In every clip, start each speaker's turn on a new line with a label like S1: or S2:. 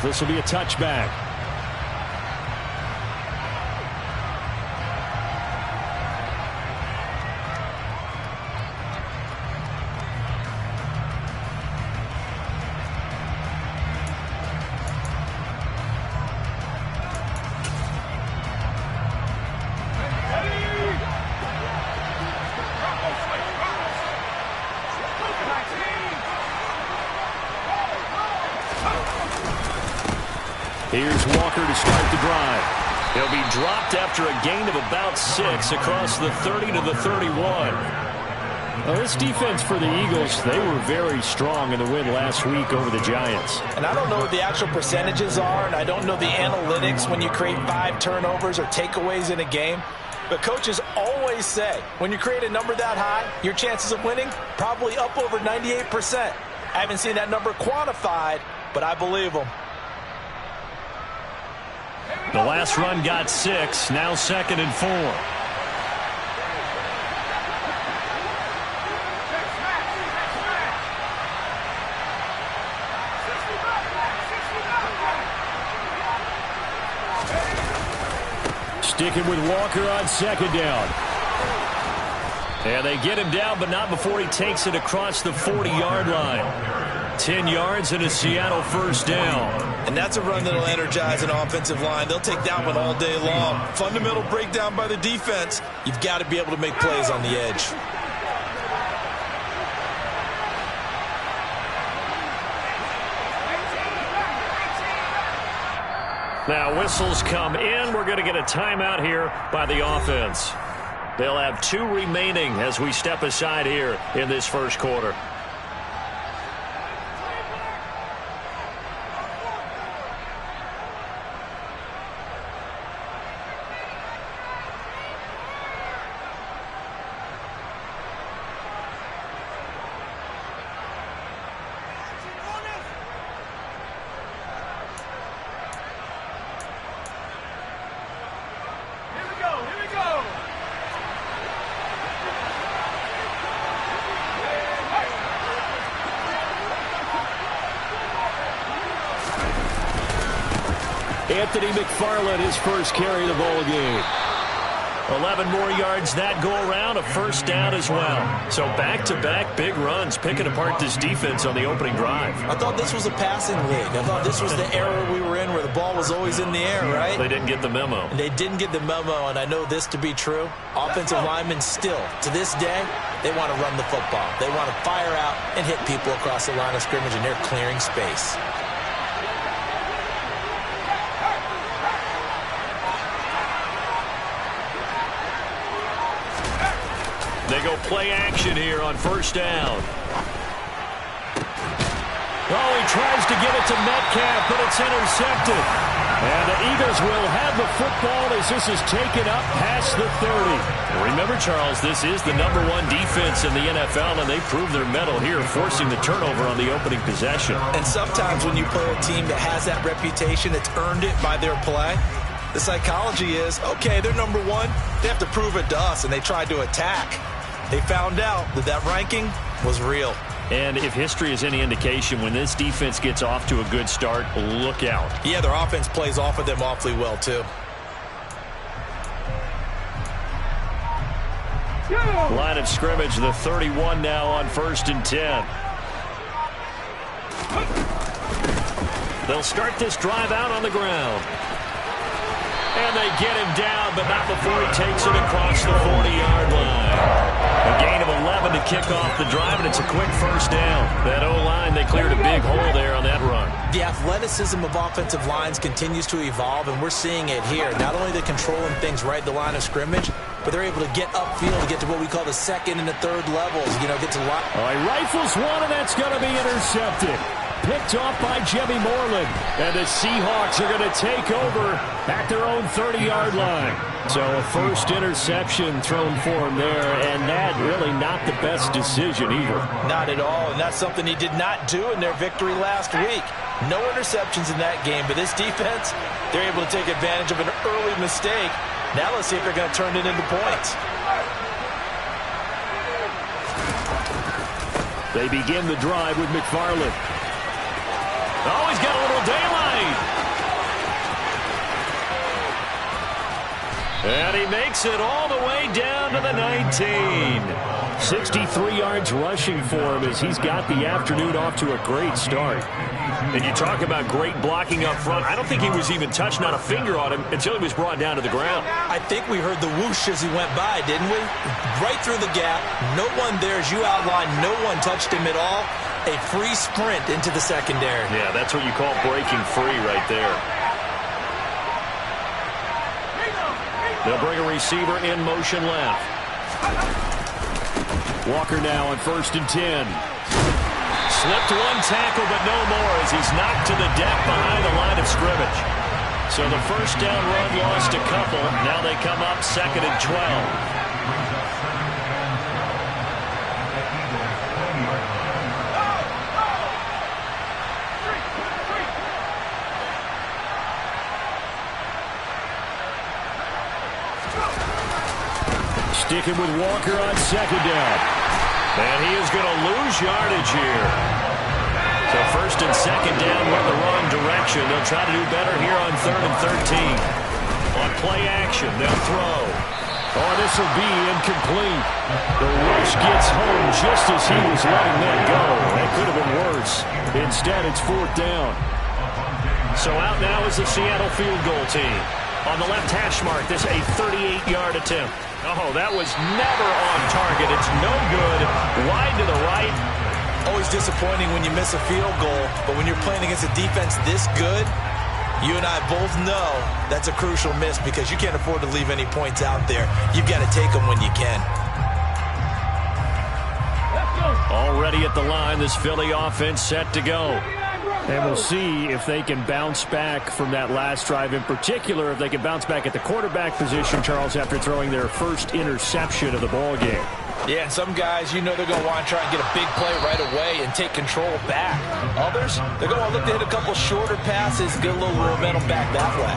S1: off. This will be a touchback. Here's Walker to start the drive. He'll be dropped after a gain of about 6 across the 30 to the 31. Well, this defense for the Eagles, they were very strong in the win last week over the Giants.
S2: And I don't know what the actual percentages are, and I don't know the analytics when you create 5 turnovers or takeaways in a game. But coaches always say, when you create a number that high, your chances of winning probably up over 98%. I haven't seen that number quantified, but I believe them.
S1: The last run got 6, now 2nd and 4. Sticking with Walker on 2nd down. And they get him down, but not before he takes it across the 40-yard line. 10 yards and a Seattle first down.
S2: And that's a run that'll energize an offensive line. They'll take that one all day long. Fundamental breakdown by the defense. You've got to be able to make plays on the edge.
S1: Now whistles come in. We're going to get a timeout here by the offense. They'll have 2 remaining as we step aside here in this first quarter. Anthony McFarland, his first carry of the ball game. 11 more yards that go around, a first down as well. So back-to-back big runs, picking apart this defense on the opening drive.
S2: I thought this was a passing league. I thought this was the era we were in where the ball was always in the air, right?
S1: They didn't get the memo.
S2: And they didn't get the memo, and I know this to be true. Offensive linemen still, to this day, they want to run the football. They want to fire out and hit people across the line of scrimmage, and they're clearing space.
S1: They go play action here on first down. Oh, he tries to get it to Metcalf, but it's intercepted. And the Eagles will have the football as this is taken up past the 30. Remember, Charles, this is the #1 defense in the NFL, and they proved their mettle here, forcing the turnover on the opening possession.
S2: And sometimes when you play a team that has that reputation, that's earned it by their play, the psychology is, okay, they're #1. They have to prove it to us, and they tried to attack. They found out that that ranking was real.
S1: And if history is any indication, when this defense gets off to a good start, look out.
S2: Yeah, their offense plays off of them awfully well, too.
S1: Line of scrimmage, the 31 now on 1st and 10. They'll start this drive out on the ground. And they get him down, but not before he takes it across the 40-yard line. A gain of 11 to kick off the drive, and it's a quick first down. That O-line, they cleared a big hole there on that run.
S2: The athleticism of offensive lines continues to evolve, and we're seeing it here. Not only they're controlling things right at the line of scrimmage, but they're able to get upfield to get to what we call the 2nd and the 3rd levels. You know, get to line.
S1: All right, rifles one, and that's going to be intercepted. Picked off by Jimmy Moreland. And the Seahawks are going to take over at their own 30-yard line. So a first interception thrown for him there, and that really not the best decision either.
S2: Not at all, and that's something he did not do in their victory last week. No interceptions in that game, but this defense, they're able to take advantage of an early mistake. Now let's see if they're going to turn it into points. They
S1: begin the drive with McFarland. Oh, he's got a little daylight. makes it all the way down to the 19. 63 yards rushing for him as he's got the afternoon off to a great start. And you talk about great blocking up front. I don't think he was even touched, not a finger on him, until he was brought down to the ground.
S2: I think we heard the whoosh as he went by, didn't we? Right through the gap. No one there, as you outlined. No one touched him at all. A free sprint into the secondary.
S1: Yeah, that's what you call breaking free right there. They'll bring a receiver in motion left. Walker now on 1st and 10. Slipped one tackle, but no more as he's knocked to the deck behind the line of scrimmage. So the first down run lost a couple. Now they come up 2nd and 12. Sticking with Walker on 2nd down. And he is going to lose yardage here. So 1st and 2nd down went the wrong direction. They'll try to do better here on 3rd and 13. On play action, they'll throw. Oh, this will be incomplete. The rush gets home just as he was letting that go. That could have been worse. Instead, it's 4th down. So out now is the Seattle field goal team. On the left hash mark, this a 38-yard attempt. Oh, that was never on target. It's no good. Wide to the right.
S2: Always disappointing when you miss a field goal, but when you're playing against a defense this good, you and I both know that's a crucial miss because you can't afford to leave any points out there. You've got to take them when you can.
S1: Already at the line, this Philly offense set to go. And we'll see if they can bounce back from that last drive. In particular, if they can bounce back at the quarterback position, Charles, after throwing their first interception of the ball game.
S2: Yeah, and some guys, you know they're going to want to try and get a big play right away and take control back. Others, they're going to want to look to hit a couple shorter passes, get a little momentum back that way.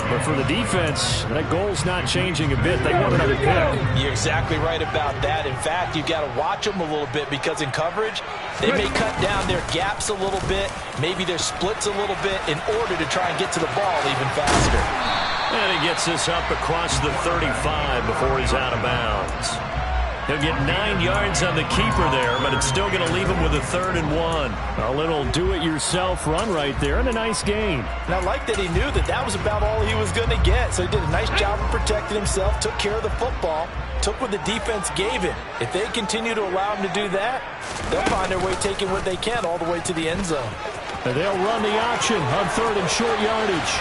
S1: But for the defense, that goal's not changing a bit. They want another pick.
S2: You're exactly right about that. In fact, you've got to watch them a little bit because in coverage, they may cut down their gaps a little bit, maybe their splits a little bit in order to try and get to the ball even faster.
S1: And he gets this up across the 35 before he's out of bounds. He'll get 9 yards on the keeper there, but it's still going to leave him with a 3rd and 1. A little do-it-yourself run right there and a nice gain.
S2: And I like that he knew that that was about all he was going to get. So he did a nice job of protecting himself, took care of the football, took what the defense gave him. If they continue to allow him to do that, they'll find their way taking what they can all the way to the end zone.
S1: And they'll run the option on 3rd and short yardage.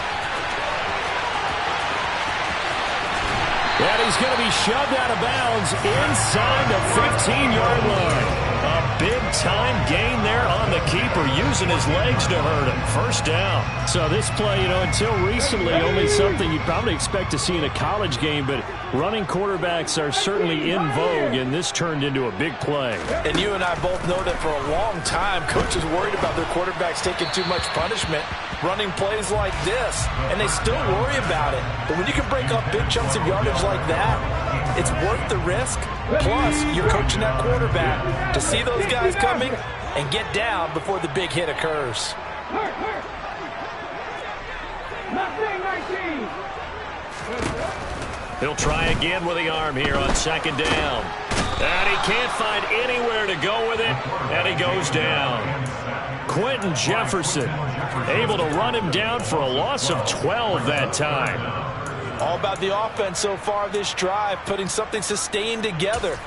S1: And he's going to be shoved out of bounds inside the 15-yard line. A big-time gain there on the keeper, using his legs to hurt him. First down. So this play, until recently, only something you'd probably expect to see in a college game, but running quarterbacks are certainly in vogue, and this turned into a big play.
S2: And you and I both know that for a long time, coaches worried about their quarterbacks taking too much punishment, running plays like this, and they still worry about it. But when you can break up big chunks of yardage like that, it's worth the risk. Plus, you're coaching that quarterback to see those guys coming and get down before the big hit occurs.
S1: He'll try again with the arm here on 2nd down. And he can't find anywhere to go with it, and he goes down. Quentin Jefferson able to run him down for a loss of 12 that time.
S2: All about the offense so far this drive, putting something sustained together.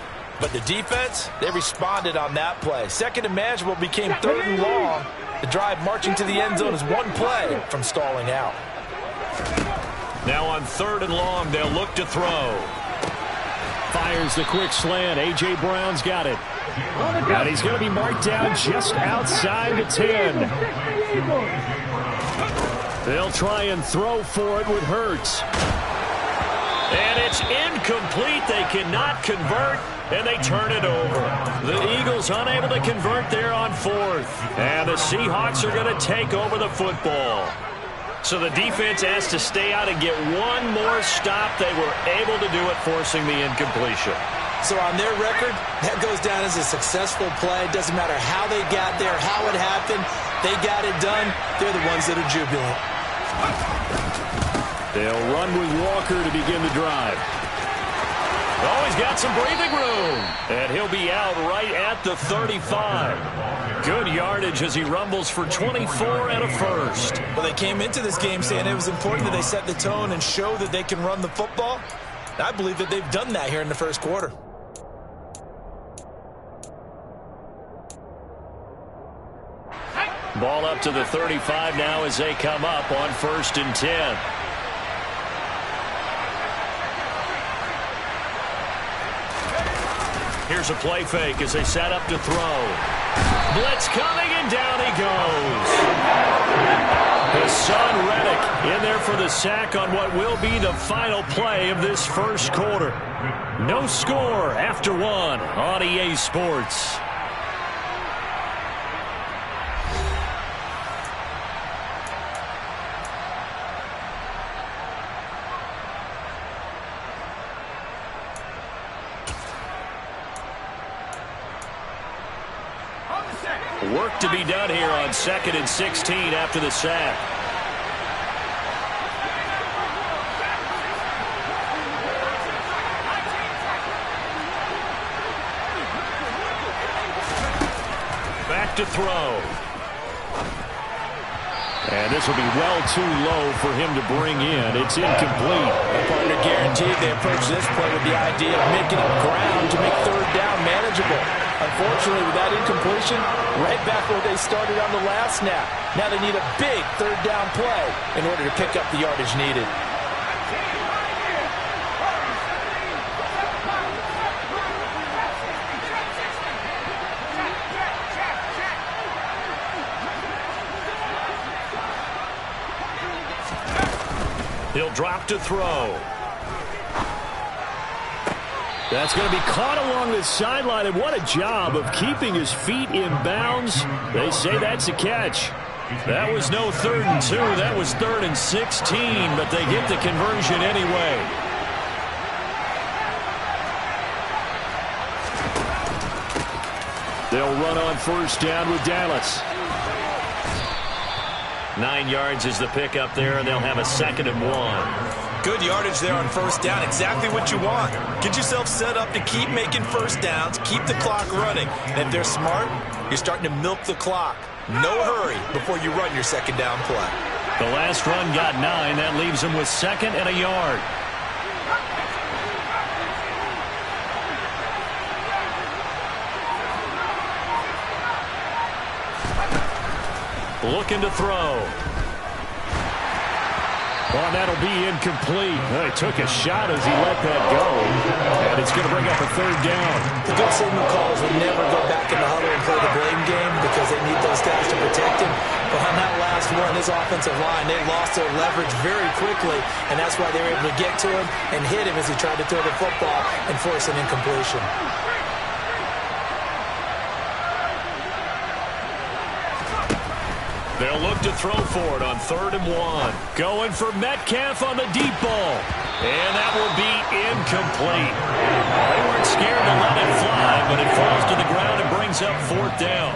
S2: But the defense, they responded on that play. 2nd and manageable became 3rd and long. The drive marching to the end zone is one play from stalling out.
S1: Now on 3rd and long, they'll look to throw. Fires the quick slant. A.J. Brown's got it. And he's going to be marked down just outside the 10. They'll try and throw for it with Hurts. And it's incomplete. They cannot convert, and they turn it over. The Eagles unable to convert there on 4th. And the Seahawks are going to take over the football. So the defense has to stay out and get one more stop. They were able to do it, forcing the incompletion.
S2: So on their record, that goes down as a successful play. Doesn't matter how they got there, how it happened. They got it done. They're the ones that are jubilant.
S1: They'll run with Walker to begin the drive. Oh, he's got some breathing room. And he'll be out right at the 35. Good yardage as he rumbles for 24 and a first.
S2: Well, they came into this game saying it was important that they set the tone and show that they can run the football. I believe that they've done that here in the first quarter.
S1: Ball up to the 35 now as they come up on 1st and 10. Here's a play fake as they set up to throw. Blitz coming, and down he goes. Hassan Reddick in there for the sack on what will be the final play of this first quarter. No score after 1 on EA Sports. Work to be done here on 2nd and 16 after the sack. Back to throw. And this will be well too low for him to bring in. It's incomplete.
S2: The partner guaranteed they approach this play with the idea of making up ground to make 3rd down manageable. Unfortunately, with that incompletion, right back where they started on the last snap. Now they need a big 3rd down play in order to pick up the yardage needed.
S1: He'll drop to throw. That's going to be caught along the sideline, and what a job of keeping his feet in bounds. They say that's a catch. That was no 3rd and 2. That was 3rd and 16, but they get the conversion anyway. They'll run on 1st down with Dallas. 9 yards is the pickup there, and they'll have a 2nd and 1.
S2: Good yardage there on 1st down. Exactly what you want. Get yourself set up to keep making 1st downs, keep the clock running. And if they're smart, you're starting to milk the clock. No hurry before you run your 2nd down play.
S1: The last run got 9. That leaves them with 2nd and a yard. Looking to throw. Well, that'll be incomplete. Well, he took a shot as he let that go. And it's going to bring up a 3rd down.
S2: The good signal calls will never go back in the huddle and play the blame game because they need those guys to protect him. But on that last one, his offensive line, they lost their leverage very quickly, and that's why they were able to get to him and hit him as he tried to throw the football and force an incompletion.
S1: They'll look to throw for it on 3rd and 1. Going for Metcalf on the deep ball. And that will be incomplete. They weren't scared to let it fly, but it falls to the ground and brings up 4th down.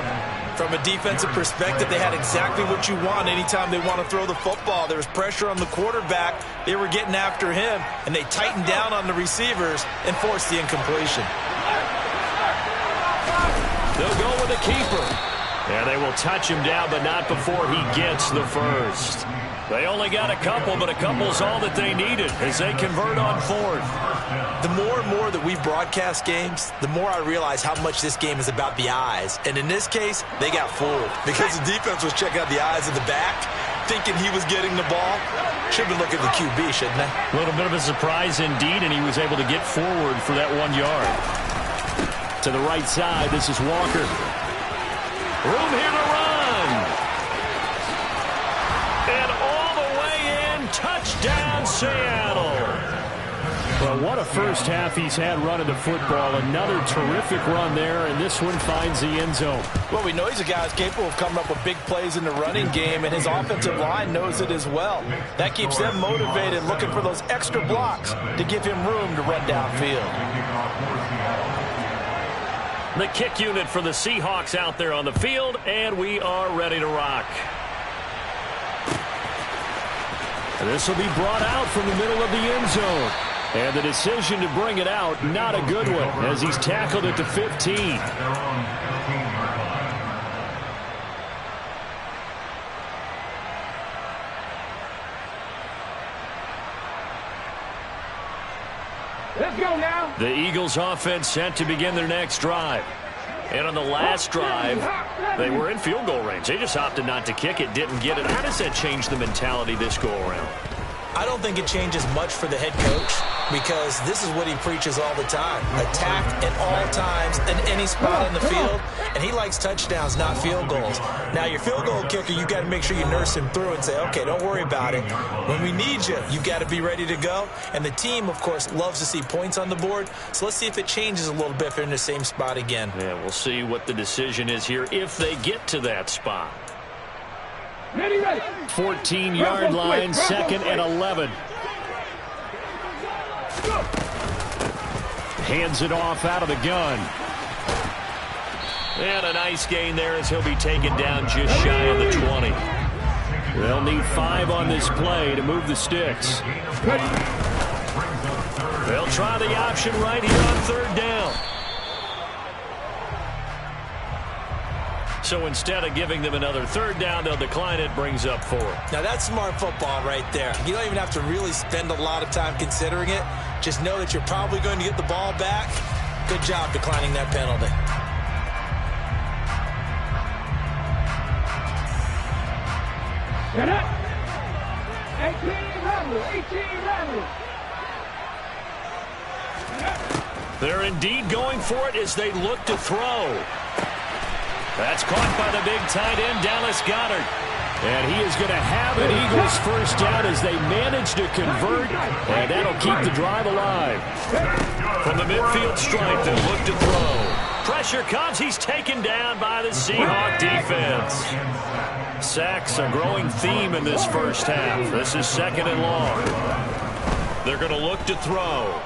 S2: From a defensive perspective, they had exactly what you want anytime they want to throw the football. There was pressure on the quarterback. They were getting after him, and they tightened down on the receivers and forced the incompletion.
S1: They'll go with the keeper. And they will touch him down, but not before he gets the first. They only got a couple, but a couple's all that they needed as they convert on 4th.
S2: The more and more that we broadcast games, the more I realize how much this game is about the eyes. And in this case, they got fooled because the defense was checking out the eyes of the back, thinking he was getting the ball. Should have been looking at the QB, shouldn't they?
S1: A little bit of a surprise indeed, and he was able to get forward for that 1 yard. To the right side, this is Walker. Room here to run. And all the way in, touchdown Seattle. Well, what a first half he's had running the football. Another terrific run there, and this one finds the end zone.
S2: Well, we know he's a guy who's capable of coming up with big plays in the running game, and his offensive line knows it as well. That keeps them motivated, looking for those extra blocks to give him room to run downfield.
S1: The kick unit for the Seahawks out there on the field, and we are ready to rock. This will be brought out from the middle of the end zone. And the decision to bring it out, not a good one, as he's tackled at the 15.
S3: Let's go now.
S1: The Eagles offense set to begin their next drive. And on the last drive, they were in field goal range. They just opted not to kick it, didn't get it. How does that change the mentality this go-around?
S2: I don't think it changes much for the head coach because this is what he preaches all the time. Attack at all times in any spot on the field, and he likes touchdowns, not field goals. Now, your field goal kicker, you got to make sure you nurse him through and say, okay, don't worry about it. When we need you, you got to be ready to go. And the team, of course, loves to see points on the board, so let's see if it changes a little bit if they're in the same spot again.
S1: Yeah, we'll see what the decision is here if they get to that spot.
S3: Ready.
S1: 14-yard line, 2nd and 11. Hands it off out of the gun. And a nice gain there as he'll be taken down just shy of the 20. They'll need 5 on this play to move the sticks. They'll try the option right here on 3rd down. So instead of giving them another 3rd down, they'll decline it, brings up 4.
S2: Now, that's smart football right there. You don't even have to really spend a lot of time considering it. Just know that you're probably going to get the ball back. Good job declining that penalty.
S3: Get up. 18 level.
S1: They're indeed going for it as they look to throw. That's caught by the big tight end, Dallas Goedert. And he is going to have an Eagles first down as they manage to convert, and that'll keep the drive alive. From the midfield stripe, they look to throw. Pressure comes. He's taken down by the Seahawks defense. Sacks a growing theme in this first half. This is 2nd and long. They're going to look to throw.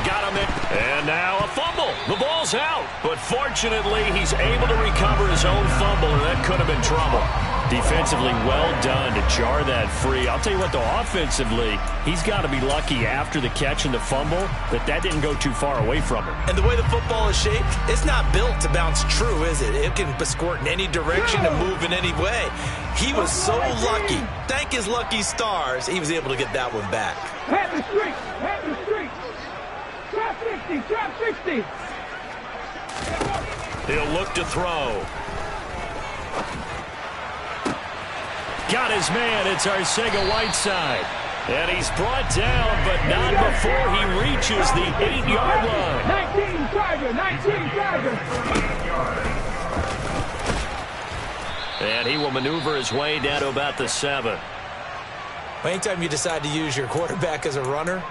S1: Got him in. And now a fumble. The ball's out. But fortunately, he's able to recover his own fumble, and that could have been trouble. Defensively, well done to jar that free. I'll tell you what, though, offensively, he's got to be lucky after the catch and the fumble that didn't go too far away from him.
S2: And the way the football is shaped, it's not built to bounce true, is it? It can squirt in any direction and move in any way. He was so lucky. Thank his lucky stars, he was able to get that one back.
S3: Have the streak. Trap 60.
S1: He'll look to throw. Got his man. It's Arcega-Whiteside. And he's brought down, but not before he reaches the 8-yard line.
S3: 19 Tiger.
S1: And he will maneuver his way down to about the 7.
S2: Anytime you decide to use your quarterback as a runner,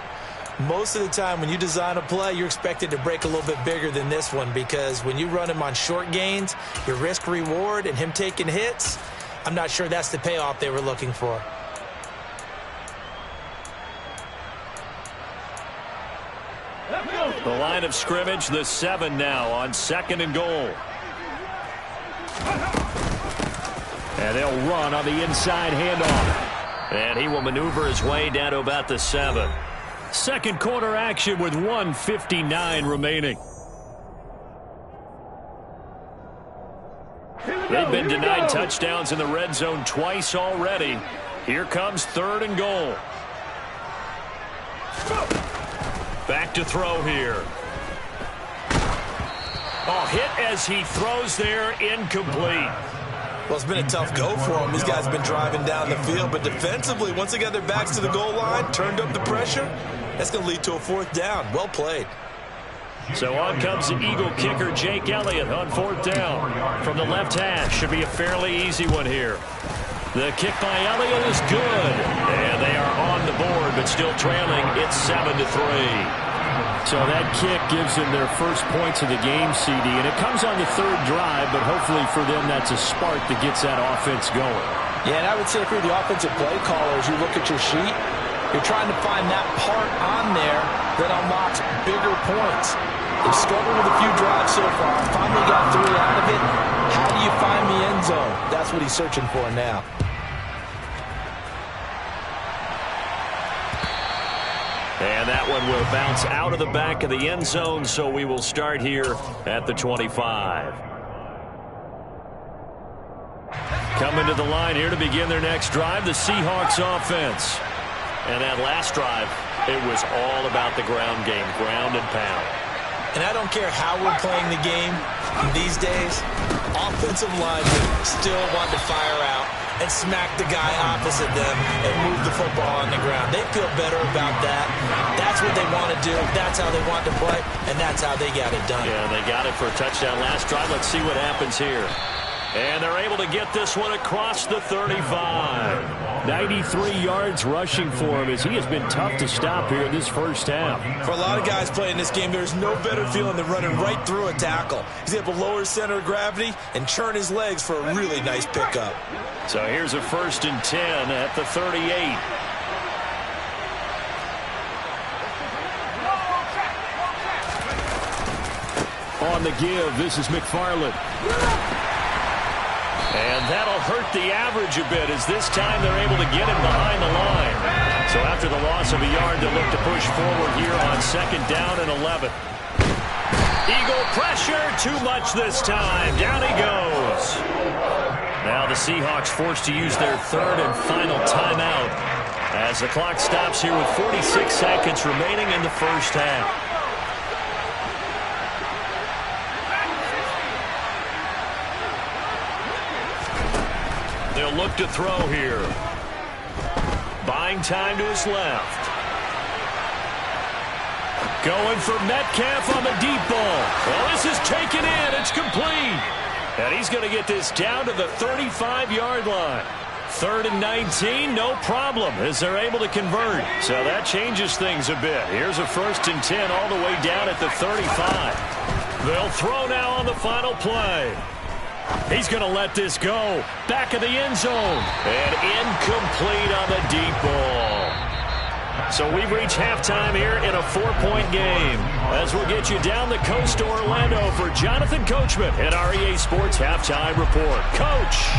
S2: most of the time when you design a play, you're expected to break a little bit bigger than this one because when you run him on short gains, your risk-reward and him taking hits, I'm not sure that's the payoff they were looking for.
S1: The line of scrimmage, the 7 now on 2nd and goal. And they'll run on the inside handoff. And he will maneuver his way down to about the 7. Second quarter action with 1:59 remaining. They've been denied touchdowns in the red zone twice already. Here comes 3rd and goal. Back to throw here. Oh, hit as he throws there, incomplete.
S2: Well, it's been a tough go for them. These guys have been driving down the field, but defensively, once they got their backs to the goal line, turned up the pressure, that's going to lead to a 4th down. Well played.
S1: So on comes the Eagle kicker, Jake Elliott, on 4th down. From the left hash, should be a fairly easy one here. The kick by Elliott is good. And they are on the board, but still trailing. It's 7-3. So that kick gives them their first points of the game, CD. And it comes on the 3rd drive, but hopefully for them that's a spark that gets that offense going.
S2: Yeah, and I would say if you're the offensive play caller, as you look at your sheet, you're trying to find that part on there that unlocks bigger points. They've struggled with a few drives so far. Finally got 3 out of it. How do you find the end zone? That's what he's searching for now.
S1: And that one will bounce out of the back of the end zone, so we will start here at the 25. Coming to the line here to begin their next drive, the Seahawks offense. And that last drive, it was all about the ground game, ground and pound.
S2: And I don't care how we're playing the game these days, offensive linemen still want to fire out and smack the guy opposite them and move the football on the ground. They feel better about that. That's what they want to do. That's how they want to play, and that's how they got it done.
S1: Yeah, they got it for a touchdown last drive. Let's see what happens here. And they're able to get this one across the 35. 93 yards rushing for him as he has been tough to stop here in this first half.
S2: For a lot of guys playing this game, there's no better feeling than running right through a tackle. He's able to lower his center of gravity and churn his legs for a really nice pickup.
S1: So here's a 1st and 10 at the 38. On the give, this is McFarland. And that'll hurt the average a bit as this time they're able to get him behind the line. So after the loss of a yard, they'll look to push forward here on 2nd down and 11. Eagle pressure, too much this time. Down he goes. Now the Seahawks forced to use their 3rd and final timeout as the clock stops here with 46 seconds remaining in the first half. They'll look to throw here. Buying time to his left. Going for Metcalf on the deep ball. Well, this is taken in. It's complete. And he's going to get this down to the 35-yard line. 3rd and 19, no problem, as they're able to convert. So that changes things a bit. Here's a 1st and 10 all the way down at the 35. They'll throw now on the final play. He's going to let this go. Back of the end zone. And incomplete on the deep ball. So we've reached halftime here in a 4-point game. As we'll get you down the coast to Orlando for Jonathan Coachman at our EA Sports Halftime Report. Coach.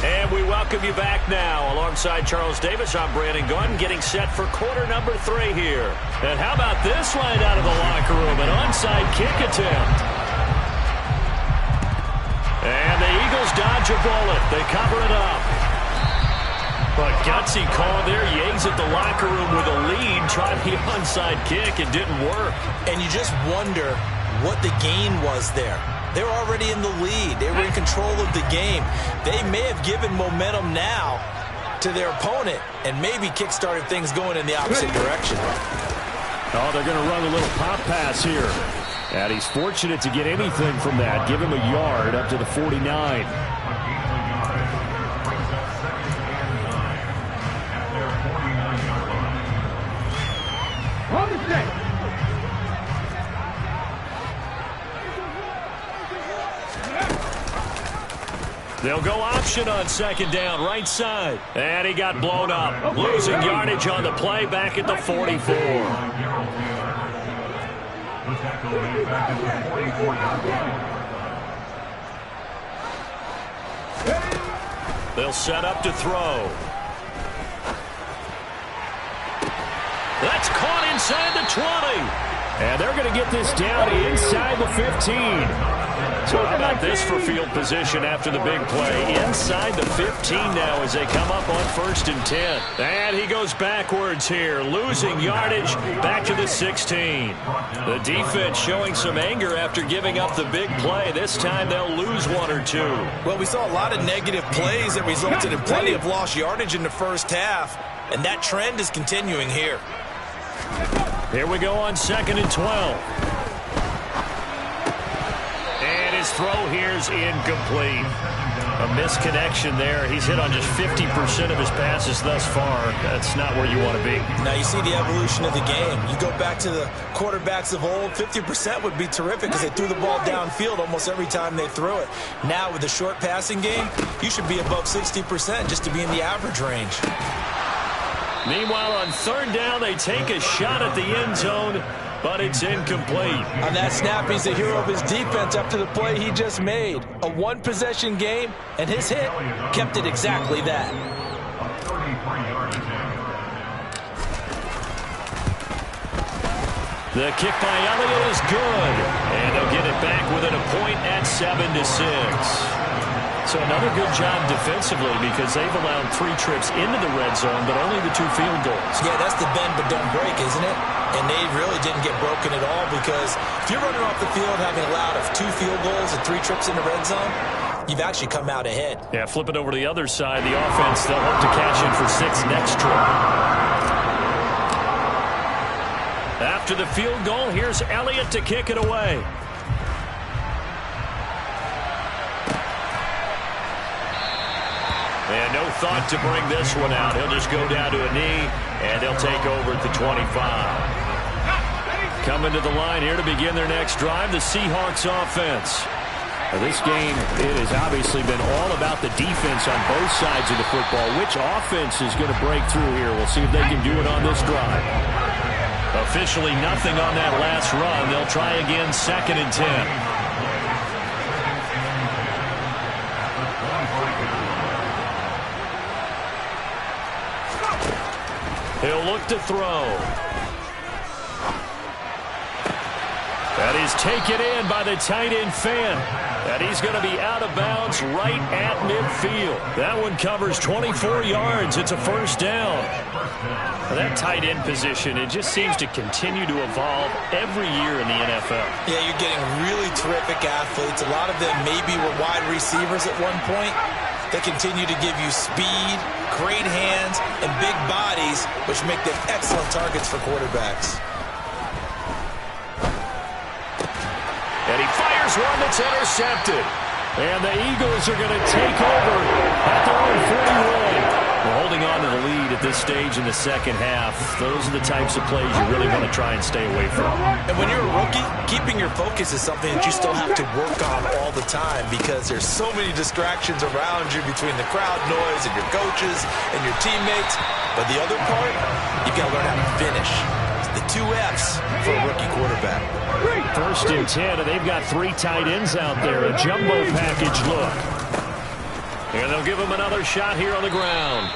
S1: And we welcome you back now. Alongside Charles Davis, I'm Brandon Gunn, getting set for quarter number 3 here. And how about this right out of the locker room? An onside kick attempt. And the Eagles dodge a bullet. They cover it up. But gutsy call there. Yates at the locker room with a lead. Tried the onside kick. It didn't work.
S2: And you just wonder what the gain was there. They're already in the lead. They were in control of the game. They may have given momentum now to their opponent and maybe kick-started things going in the opposite direction.
S1: Oh, they're going to run a little pop pass here. And he's fortunate to get anything from that. Give him a yard up to the 49.
S3: On the set.
S1: They'll go option on 2nd down, right side. And he got blown up. Losing yardage on the play back at the 44. They'll set up to throw. That's caught inside the 20. And they're going to get this down inside the 15. So how about this for field position after the big play? Inside the 15 now as they come up on 1st and 10. And he goes backwards here, losing yardage back to the 16. The defense showing some anger after giving up the big play. This time they'll lose 1 or 2.
S2: Well, we saw a lot of negative plays that resulted in plenty of lost yardage in the first half. And that trend is continuing here.
S1: Here we go on 2nd and 12. His throw here's incomplete. A misconnection there. He's hit on just 50% of his passes thus far. That's not where you want to be.
S2: Now you see the evolution of the game. You go back to the quarterbacks of old, 50% would be terrific because they threw the ball downfield almost every time they threw it. Now with the short passing game, you should be above 60% just to be in the average range.
S1: Meanwhile, on third down, they take a shot at the end zone, but it's incomplete.
S2: On that snap, he's the hero of his defense after the play he just made. A one-possession game, and his hit kept it exactly that.
S1: The kick by Elliott is good, and they'll get it back within a point at 7-6. So another good job defensively because they've allowed 3 trips into the red zone, but only the 2 field goals.
S2: Yeah, that's the bend but don't break, isn't it? And they really didn't get broken at all because if you're running off the field having allowed 2 field goals and 3 trips in the red zone, you've actually come out ahead.
S1: Yeah, flip it over to the other side. The offense, they'll hope to cash in for 6 next trip. After the field goal, here's Elliott to kick it away. And no thought to bring this one out. He'll just go down to a knee, and they'll take over at the 25. Coming to the line here to begin their next drive, the Seahawks offense. Now this game, it has obviously been all about the defense on both sides of the football. Which offense is going to break through here? We'll see if they can do it on this drive. Officially nothing on that last run. They'll try again, 2nd and 10. He'll look to throw. That is taken in by the tight end fan. And he's going to be out of bounds right at midfield. That one covers 24 yards. It's a first down. Now that tight end position, it just seems to continue to evolve every year in the NFL.
S2: Yeah, you're getting really terrific athletes. A lot of them maybe were wide receivers at one point. They continue to give you speed, great hands, and big bodies, which make them excellent targets for quarterbacks.
S1: And he fires one that's intercepted. And the Eagles are going to take over at their own 41. We're holding on to the lead at this stage in the second half. Those are the types of plays you really want to try and stay away from.
S2: And when you're a rookie, keeping your focus is something that you still have to work on all the time because there's so many distractions around you between the crowd noise and your coaches and your teammates. But the other part, you've got to learn how to finish. The 2 F's for a rookie quarterback.
S1: 1st and 10, and they've got 3 tight ends out there. A jumbo package look. And they'll give him another shot here on the ground.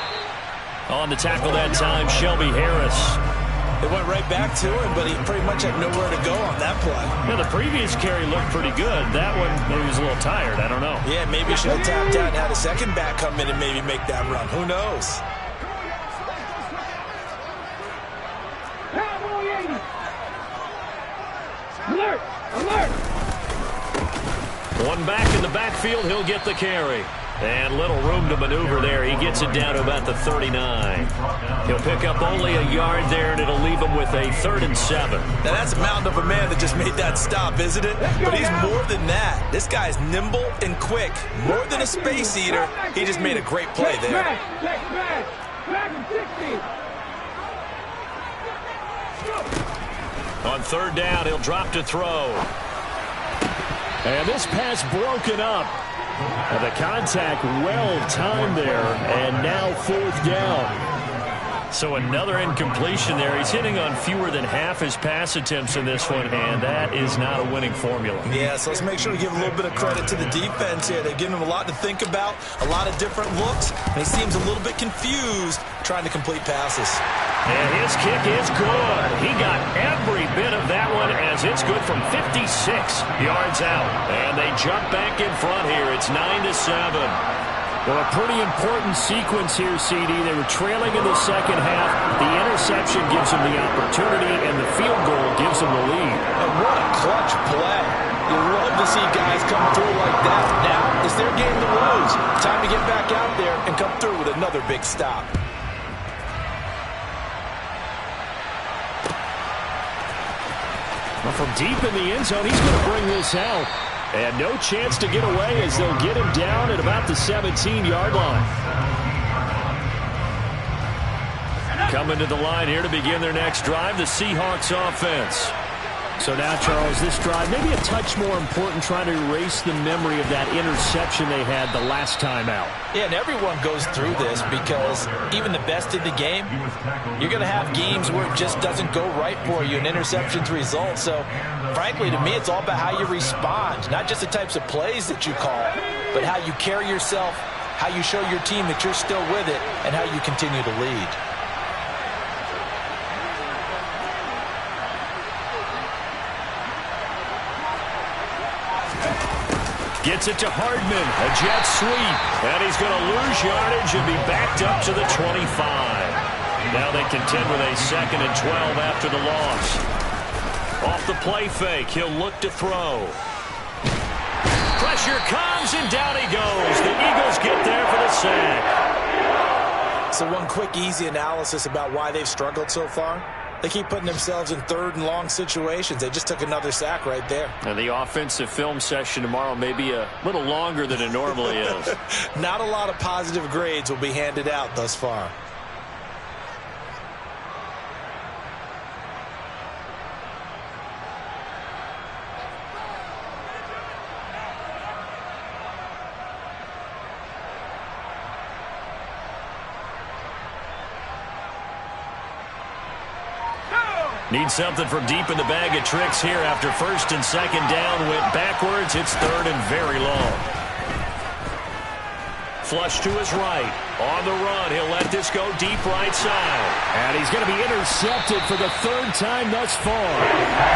S1: On the tackle that time, Shelby Harris.
S2: They went right back to him, but he pretty much had nowhere to go on that play.
S1: Yeah, the previous carry looked pretty good. That one, maybe he was a little tired. I don't know.
S2: Yeah, maybe he should have tapped out and had a second back come in and maybe make that run. Who knows?
S3: Alert! Alert!
S1: One back in the backfield, he'll get the carry. And little room to maneuver there. He gets it down to about the 39. He'll pick up only a yard there, and it'll leave him with a 3rd and 7.
S2: Now, that's a mountain of a man that just made that stop, isn't it? But he's more than that. This guy's nimble and quick. More than a space eater, he just made a great play there.
S1: On 3rd down, he'll drop to throw. And this pass broken up. And the contact well timed there, and now 4th down. So another incompletion there. He's hitting on fewer than half his pass attempts in this one, and that is not a winning formula.
S2: Yeah, so let's make sure we give a little bit of credit to the defense here. They've given him a lot to think about, a lot of different looks, and he seems a little bit confused trying to complete passes.
S1: And his kick is good. He got every bit of that one as it's good from 56 yards out. And they jump back in front here. It's 9-7. Well, a pretty important sequence here, CD. They were trailing in the second half. The interception gives them the opportunity, and the field goal gives them the lead.
S2: And what a clutch play. You love to see guys come through like that. Now, it's their game to lose. Time to get back out there and come through with another big stop.
S1: Well, from deep in the end zone, he's going to bring this out. And no chance to get away as they'll get him down at about the 17-yard line. Coming to the line here to begin their next drive, the Seahawks offense. So now, Charles, this drive maybe a touch more important, trying to erase the memory of that interception they had the last time out.
S2: Yeah, and everyone goes through this because even the best in the game, you're going to have games where it just doesn't go right for you, and interceptions result. So, frankly, to me, it's all about how you respond, not just the types of plays that you call, but how you carry yourself, how you show your team that you're still with it, and how you continue to lead.
S1: Gets it to Hardman, a jet sweep, and he's going to lose yardage and be backed up to the 25. Now they contend with a 2nd and 12 after the loss. Off the play fake, he'll look to throw. Pressure comes, and down he goes. The Eagles get there for the sack.
S2: So one quick, easy analysis about why they've struggled so far. They keep putting themselves in 3rd and long situations. They just took another sack right there.
S1: And the offensive film session tomorrow may be a little longer than it normally is.
S2: Not a lot of positive grades will be handed out thus far.
S1: Need something from deep in the bag of tricks here after 1st and 2nd down. Went backwards. It's 3rd and very long. Flush to his right. On the run. He'll let this go deep right side. And he's going to be intercepted for the 3rd time thus far.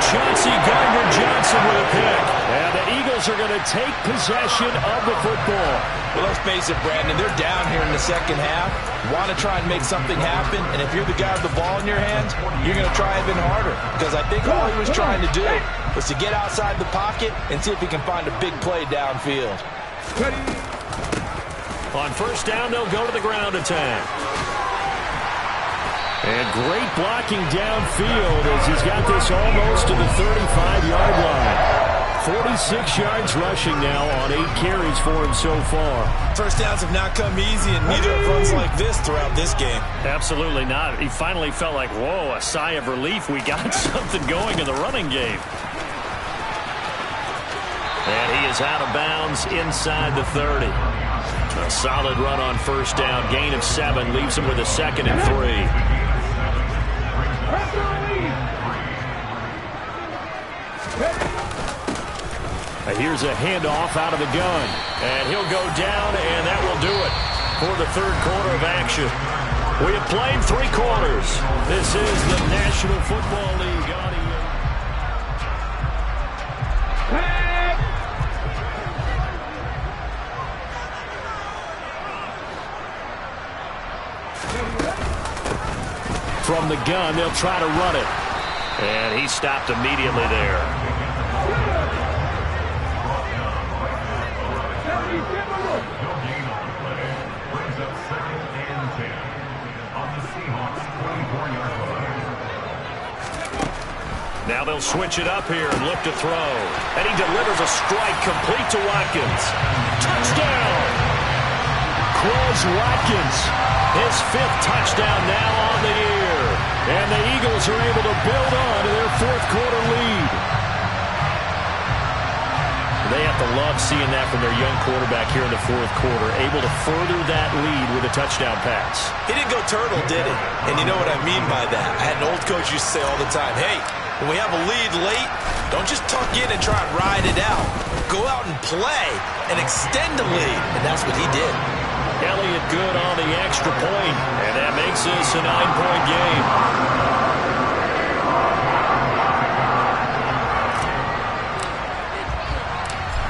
S1: Chauncey Gardner-Johnson with a pick. And the Eagles are going to take possession of the football.
S2: Well, let's face it, Brandon. They're down here in the 2nd half. Want to try and make something happen. And if you're the guy with the ball in your hands, you're going to try even harder. Because I think all he was trying to do was to get outside the pocket and see if he can find a big play downfield.
S1: On 1st down, they'll go to the ground attack. And great blocking downfield as he's got this almost to the 35-yard line. 46 yards rushing now on 8 carries for him so far.
S2: First downs have not come easy, and neither have runs like this throughout this game.
S1: Absolutely not. He finally felt like, whoa, a sigh of relief. We got something going in the running game. And he is out of bounds inside the 30. A solid run on 1st down. Gain of 7 leaves him with a 2nd and 3. Here's a handoff out of the gun. And he'll go down, and that will do it for the 3rd quarter of action. We have played 3 quarters. This is the National Football League audio. From the gun, they'll try to run it. And he stopped immediately there. Now they'll switch it up here and look to throw. And he delivers a strike complete to Watkins. Touchdown! Quez Watkins, his 5th touchdown now on the year. And the Eagles are able to build on to their 4th quarter lead. They have to love seeing that from their young quarterback here in the 4th quarter, able to further that lead with a touchdown pass.
S2: He didn't go turtle, did he? And you know what I mean by that. I had an old coach used to say all the time, hey, when we have a lead late, don't just tuck in and try and ride it out. Go out and play and extend the lead. And that's what he did.
S1: Elliott good on the extra point, and that makes this a 9-point game.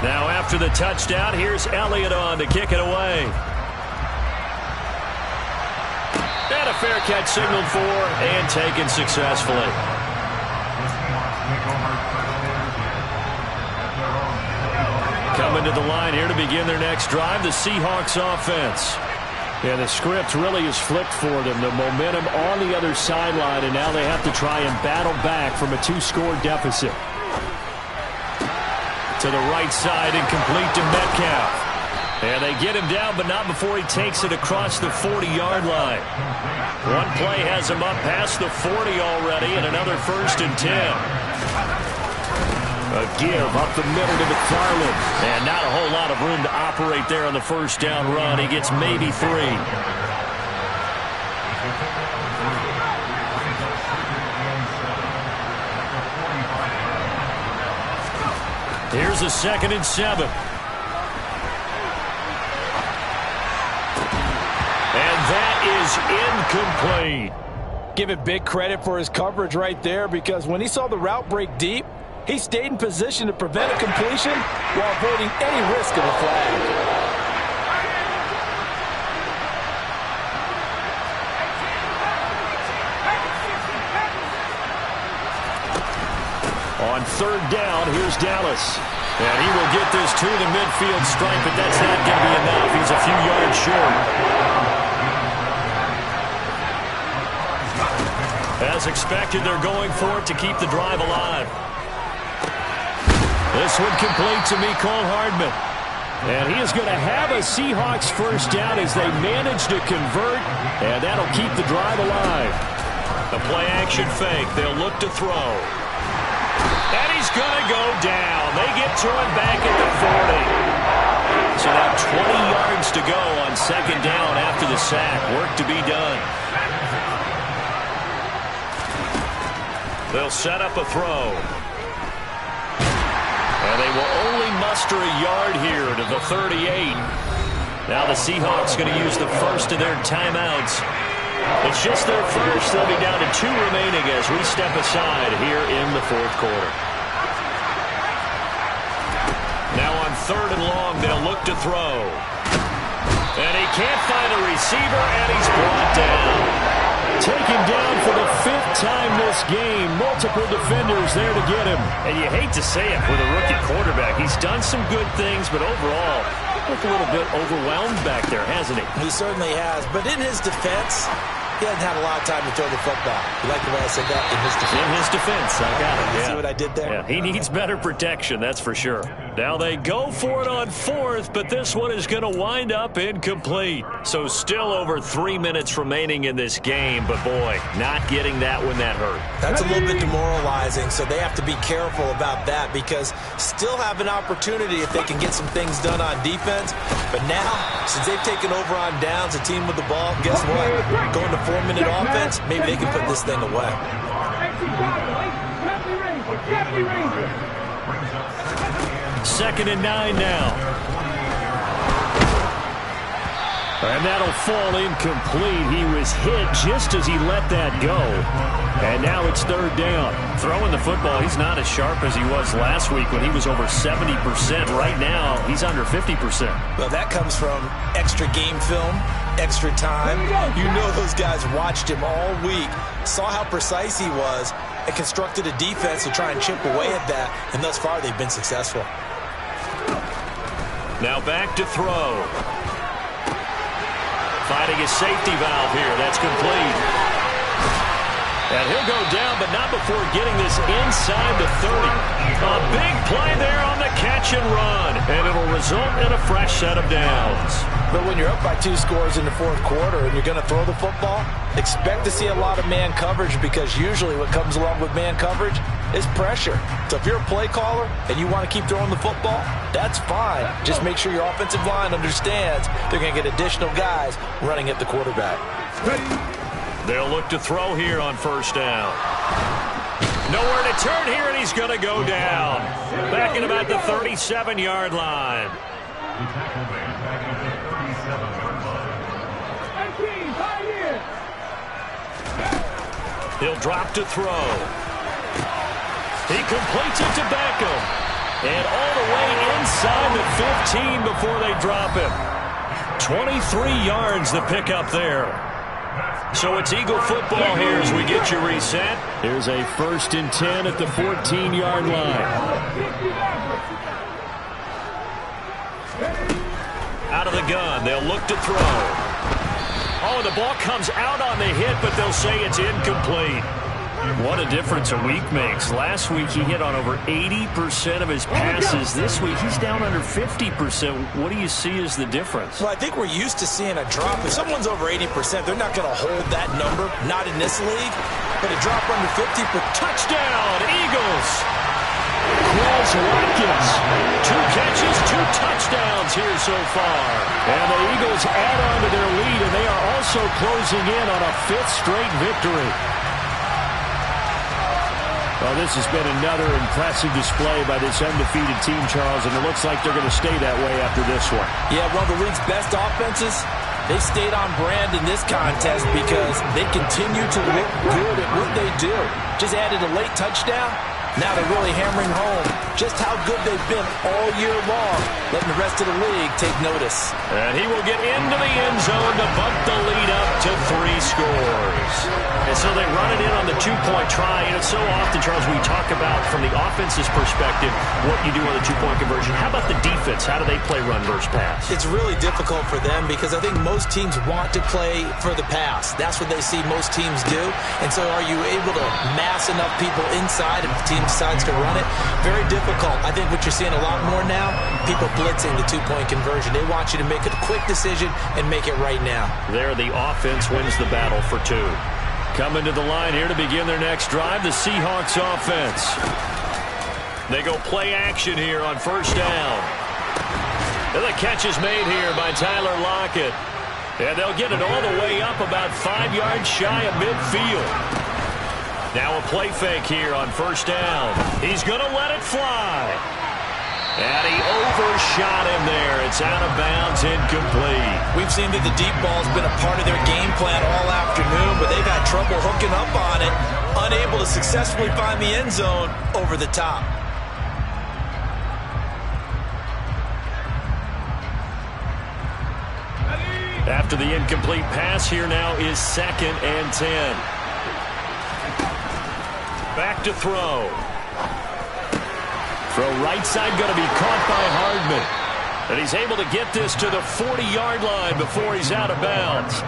S1: Now after the touchdown, here's Elliott on to kick it away. And a fair catch signaled for and taken successfully. Coming to the line here to begin their next drive, the Seahawks offense. And the script really is flipped for them. The momentum on the other sideline, and now they have to try and battle back from a 2-score deficit. To the right side and complete to Metcalf. And they get him down, but not before he takes it across the 40-yard line. One play has him up past the 40 already, and another 1st and 10. A give up the middle to McFarland. And not a whole lot of room to operate there on the first down run. He gets maybe 3. Here's a 2nd and 7. And that is incomplete.
S2: Give it big credit for his coverage right there, because when he saw the route break deep, he stayed in position to prevent a completion while avoiding any risk of a flag.
S1: On 3rd down, here's Dallas. And he will get this to the midfield stripe, but that's not going to be enough. He's a few yards short. As expected, they're going for it to keep the drive alive. This one complete to Mecole Hardman. And he is going to have a Seahawks first down as they manage to convert, and that'll keep the drive alive. The play-action fake. They'll look to throw. And he's going to go down. They get to him back at the 40. So now 20 yards to go on 2nd down after the sack. Work to be done. They'll set up a throw. And they will only muster a yard here to the 38. Now the Seahawks going to use the first of their timeouts. It's just their first. They'll be down to 2 remaining as we step aside here in the 4th quarter. Now on 3rd and long, they'll look to throw. And he can't find a receiver, and he's brought down. Taken down for the 5th time this game. Multiple defenders there to get him. And you hate to say it with a rookie quarterback. He's done some good things, but overall, looked a little bit overwhelmed back there, hasn't he?
S2: He certainly has. But in his defense, he hasn't had a lot of time to throw the football. You like the way I said that? In his defense.
S1: In his defense. I got it.
S2: You see what I did there?
S1: Yeah, he needs better protection, that's for sure. Now they go for it on 4th, but this one is going to wind up incomplete. So still over 3 minutes remaining in this game, but boy, not getting that when that hurt.
S2: That's a little bit demoralizing, so they have to be careful about that, because still have an opportunity if they can get some things done on defense. But now, since they've taken over on downs, a team with the ball, guess what? Going to 4-minute offense, maybe they can put this thing away.
S1: 2nd and 9 now. And that'll fall incomplete. He was hit just as he let that go. And now it's 3rd down. Throwing the football, he's not as sharp as he was last week when he was over 70%. Right now, he's under 50%.
S2: Well, that comes from extra game film, extra time. You know those guys watched him all week, saw how precise he was, and constructed a defense to try and chip away at that. And thus far, they've been successful.
S1: Now back to throw. Finding his safety valve here. That's complete. And he'll go down, but not before getting this inside the 30. A big play there on the catch and run. And it'll result in a fresh set of downs.
S2: But when you're up by 2 scores in the 4th quarter and you're going to throw the football, expect to see a lot of man coverage, because usually what comes along with man coverage is pressure. So if you're a play caller and you want to keep throwing the football, that's fine. Just make sure your offensive line understands they're going to get additional guys running at the quarterback.
S1: They'll look to throw here on 1st down. Nowhere to turn here, and he's going to go down. Back at about the 37-yard line. He'll drop to throw. He completes it to Beckham. And all the way inside the 15 before they drop him. 23 yards the pickup there. So it's Eagle football here as we get you reset. Here's a 1st and 10 at the 14-yard line. Out of the gun, they'll look to throw. Oh, the ball comes out on the hit, but they'll say it's incomplete. What a difference a week makes. Last week he hit on over 80% of his passes. This week he's down under 50%. What do you see as the difference?
S2: Well, I think we're used to seeing a drop. If someone's over 80%, they're not going to hold that number. Not in this league. But a drop under 50 for
S1: touchdown, Eagles. Quez Watkins. 2 catches, 2 touchdowns here so far. And the Eagles add on to their lead, and they are also closing in on a 5th straight victory. Well, this has been another impressive display by this undefeated team, Charles, and it looks like they're going to stay that way after this one.
S2: Yeah, one of the league's best offenses. They stayed on brand in this contest because they continue to look good at what they do. Just added a late touchdown. Now they're really hammering home just how good they've been all year long, letting the rest of the league take notice.
S1: And he will get into the end zone to bump the lead up to 3 scores. And so they run it in on the 2-point try. And it's so often, Charles, we talk about from the offense's perspective what you do on the 2-point conversion. How about the defense? How do they play run versus pass?
S2: It's really difficult for them because I think most teams want to play for the pass. That's what they see most teams do. And so are you able to mass enough people inside if the team decides to run it? Very difficult. I think what you're seeing a lot more now, people blitzing the 2-point conversion. They want you to make a quick decision and make it right now.
S1: There, the offense wins the battle for 2. Coming to the line here to begin their next drive, the Seahawks offense. They go play action here on 1st down. And the catch is made here by Tyler Lockett. And they'll get it all the way up about 5 yards shy of midfield. Now a play fake here on 1st down. He's going to let it fly. And he overshot him there. It's out of bounds, incomplete.
S2: We've seen that the deep ball's been a part of their game plan all afternoon, but they've had trouble hooking up on it, unable to successfully find the end zone over the top.
S1: After the incomplete pass, here now is 2nd and 10. Back to throw. Throw right side going to be caught by Hardman. And he's able to get this to the 40-yard line before he's out of bounds.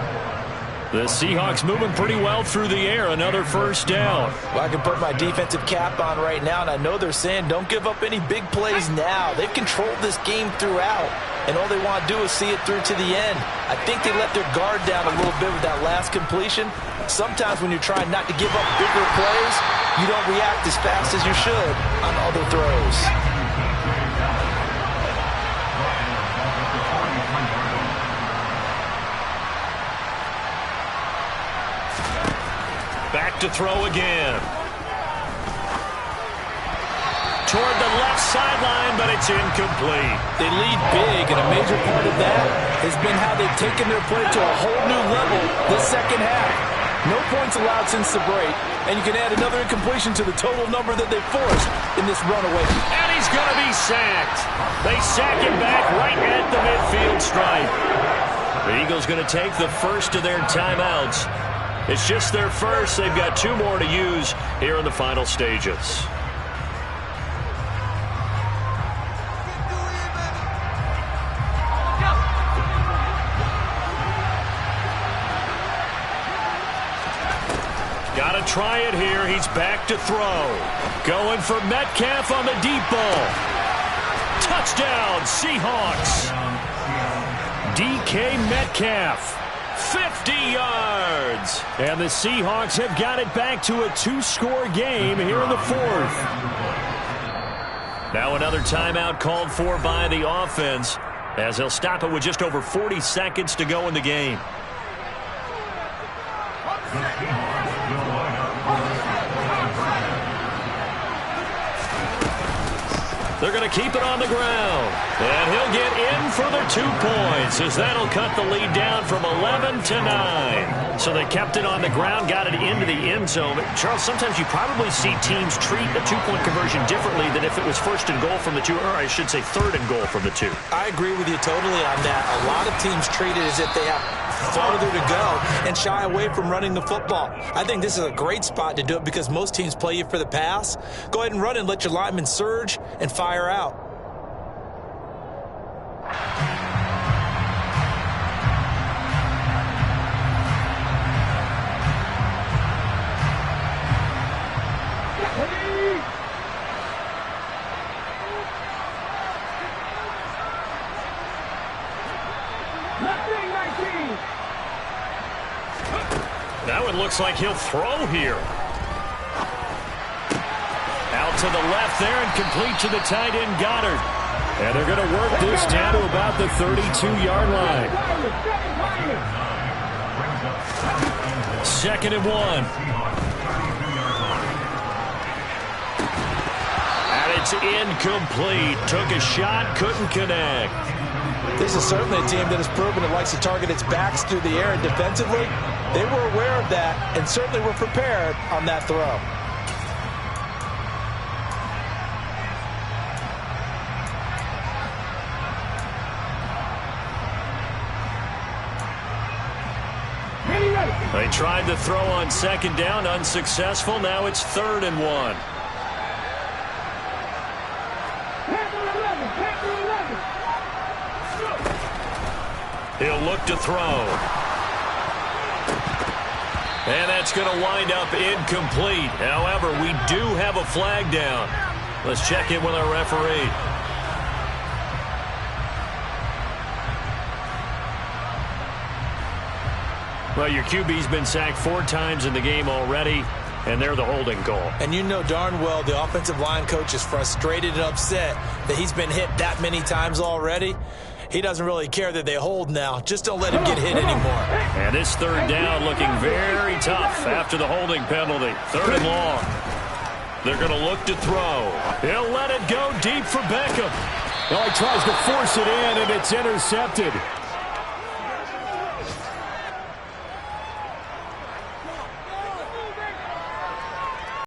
S1: The Seahawks moving pretty well through the air. Another 1st down.
S2: Well, I can put my defensive cap on right now, and I know they're saying don't give up any big plays now. They've controlled this game throughout, and all they want to do is see it through to the end. I think they let their guard down a little bit with that last completion. Sometimes when you're trying not to give up bigger plays, you don't react as fast as you should on other throws.
S1: Back to throw again. Toward the left sideline, but it's incomplete.
S2: They lead big, and a major part of that has been how they've taken their play to a whole new level this second half. No points allowed since the break, and you can add another incompletion to the total number that they forced in this runaway.
S1: And he's going to be sacked. They sack him back right at the midfield stripe. The Eagles going to take the first of their timeouts. It's just their first. They've got 2 more to use here in the final stages. Got to try it here. He's back to throw. Going for Metcalf on the deep ball. Touchdown, Seahawks. DK Metcalf. 50 yards. And the Seahawks have got it back to a 2-score game here in the 4th. Now another timeout called for by the offense as they'll stop it with just over 40 seconds to go in the game. They're going to keep it on the ground. And he'll get in for the 2 points as that'll cut the lead down from 11 to 9. So they kept it on the ground, got it into the end zone. Charles, sometimes you probably see teams treat a 2-point conversion differently than if it was 1st and goal from the 2, or I should say 3rd and goal from the 2.
S2: I agree with you totally on that. A lot of teams treat it as if they have farther to go and shy away from running the football. I think this is a great spot to do it because most teams play you for the pass. Go ahead and run and let your linemen surge and fire out. Now it looks like he'll throw here. Out
S1: to the left there and complete to the tight end, Goddard. And they're going to work this down to about the 32-yard line. 2nd and 1. And it's incomplete. Took a shot, couldn't connect.
S2: This is certainly a team that has proven it likes to target its backs through the air, and defensively, they were aware of that and certainly were prepared on that throw.
S1: They tried to throw on 2nd down, unsuccessful. Now it's 3rd and 1. He'll look to throw. And that's going to wind up incomplete. However, we do have a flag down. Let's check in with our referee. Well, your QB's been sacked 4 times in the game already, and they're the holding call.
S2: And you know darn well the offensive line coach is frustrated and upset that he's been hit that many times already. He doesn't really care that they hold now. Just don't let him get hit anymore.
S1: And this 3rd down looking very tough after the holding penalty. 3rd and long. They're going to look to throw. He'll let it go deep for Beckham.
S4: Well, he tries to force it in, and it's intercepted.